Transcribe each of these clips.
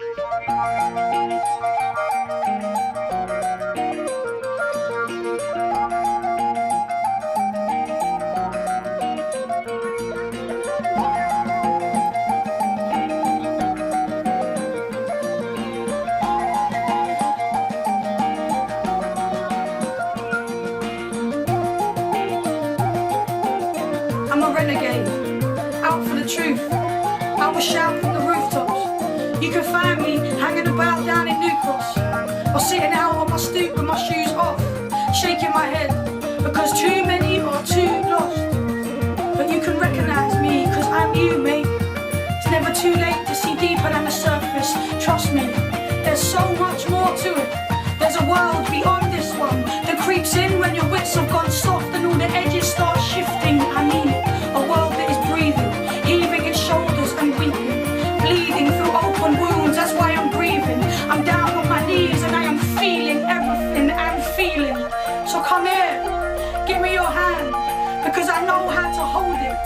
I'm a renegade, out for the truth. I will shout from the rooftops. You can find me hanging about down in New Cross, or sitting out on my stoop with my shoes off, shaking my head, because too many are too lost. But you can recognise me, cause I'm you, mate. It's never too late to see deeper than the surface. Trust me, there's so much more to it. There's a world beyond this one that creeps in when your wits have gone soft and all the edges start shifting. I mean it, a world that is breathing, heaving its shoulders and weeping, bleeding through open wounds. That's why I'm grieving. I'm down on my knees and I am feeling everything I'm feeling. So come here, give me your hand, because I know how to hold it.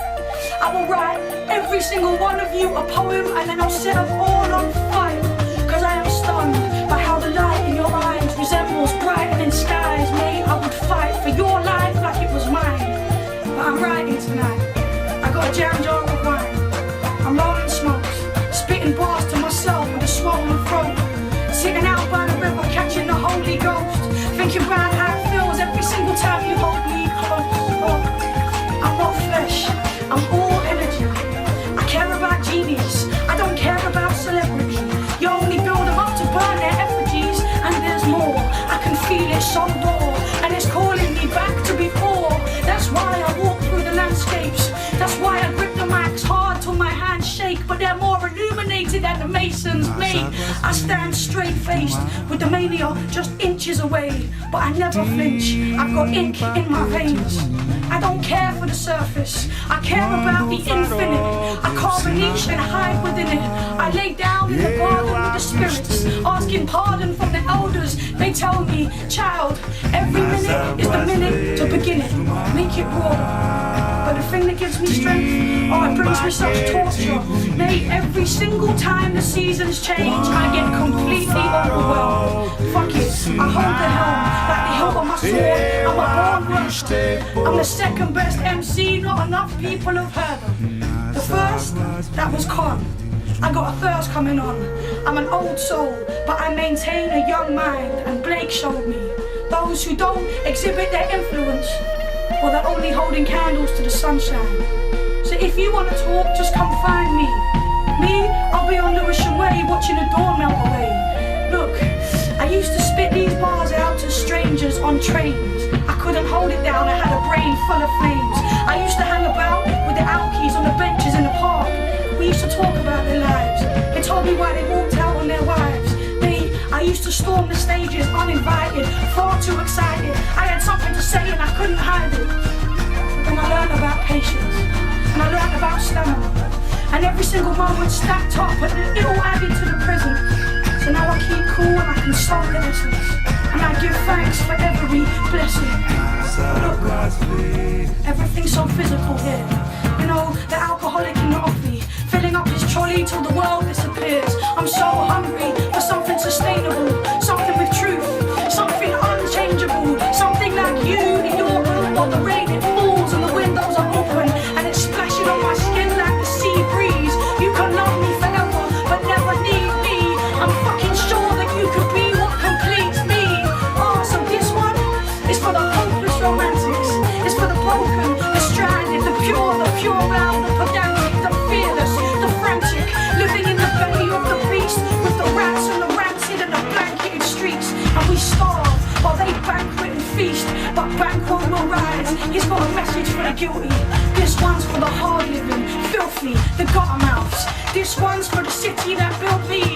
I will write every single one of you a poem, and then I'll set them all on fire, cause I am stunned by how the light in your eyes resembles brightening skies. Mate, I would fight for your life like it was mine. But I'm writing tonight, I got a jam jar of wine. I'm rolling smokes, spitting bars to myself with a swollen throat, sitting out by the river catching the Holy Ghost, thinking about how it feels every single time you hold me close. Oh, I'm not flesh, I'm all energy. I care about genius, I don't care about celebrity. You only build them up to burn their effigies, and there's more. I can feel it so raw, and it's calling me back to before. That's why I walk through the landscapes. That's why I grip the mics hard till my hands shake, but they're more illuminated than the masons made. I stand straight-faced with the mania just inches away, but I never flinch. I've got ink in my veins. I don't care for the surface, I care about the infinite. I carve a niche and hide within it. I lay down in the garden with the spirits, asking pardon from the elders. They tell me, child, every minute is the minute to begin it. Make it broader. But the thing that gives me strength, oh, it brings me such torture. Mate, every single time the seasons change, I get completely overwhelmed. Fuck it, I hold the helm like the hilt of my sword. I'm a born worker. I'm the second best MC, not enough people have heard of. The first, that was Con. I got a thirst coming on. I'm an old soul, but I maintain a young mind, and Blake showed me. Those who don't exhibit their influence, well, they're only holding candles to the sunshine. So if you want to talk, just come find me. Me, I'll be on Lewisham Way watching the dawn melt away. Look, I used to spit these bars out to strangers on trains. I couldn't hold it down, I had a brain full of flames. I used to hang about with the alkies on the benches in the park. We used to talk about their lives. They told me why they walked out on their wives. I used to storm the stages uninvited, far too excited. I had something to say and I couldn't hide it. Then I learned about patience, and I learned about stamina. And every single moment stacked up, but it all added to the present. So now I keep cool and I can solve the essence. And I give thanks for every blessing. Look, everything's so physical here. You know, the alcoholic in the offie, filling up his trolley till the world disappears. I'm so hungry for something sustainable, something with truth, something unchangeable, something like you in your room while the rain it falls and the windows are open and it's splashing on my skin like the sea breeze. You can love me forever but never need me. I'm fucking sure that you could be what completes me. Oh, so this one is for the hopeless romantics. It's for the broken, the stranded, the pure round, the pedantic, the fearless, the frantic, living in the belly of the beast with the rats and the rancid and the blanketed streets. And we starve while they banquet and feast, but banquet will rise. He's got a message for the guilty. This one's for the hard living, filthy, the gutter mouths. This one's for the city that built me